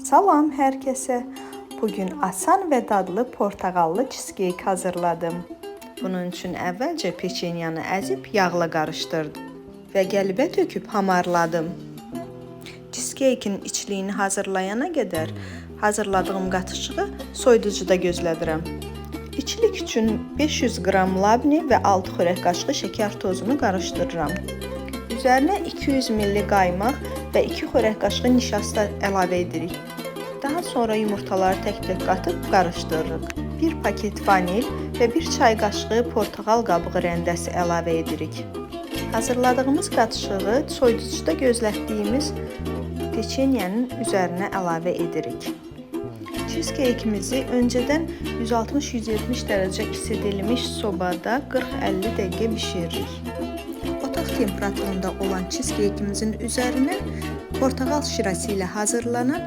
Salam hər kəsə. Bugün asan və dadlı portağallı cheesecake hazırladım. Bunun üçün əvvəlcə peçenyanı əzib yağla qarışdırdım və qəlibə töküb hamarladım. Cheesecake-in içliyini hazırlayana qədər hazırladığım qatıcığı soyuducuda gözlədirəm. İçlik üçün 500 qram labni və 6 xörək qaşığı şəkər tozunu qarışdırıram. Üzərinə 200 ml qaymaq və 2 xörək qaşığı nişasta əlavə edirik. Daha sonra yumurtaları tək-tək qatıb qarışdırırıq. 1 paket vanil və 1 çay qaşığı portağal qabığı rəndəsi əlavə edirik. Hazırladığımız qatıcığı soyuducuda gözlətdiyimiz peçenyanın üzərinə əlavə edirik. Cheesecake-imizi öncədən 160-170 dərəcə isidilmiş sobada 40-50 dəqiqə bişiririk. Otaq temperaturunda olan cheesecake-imizin üzərinə portağal şirəsi ilə hazırlanan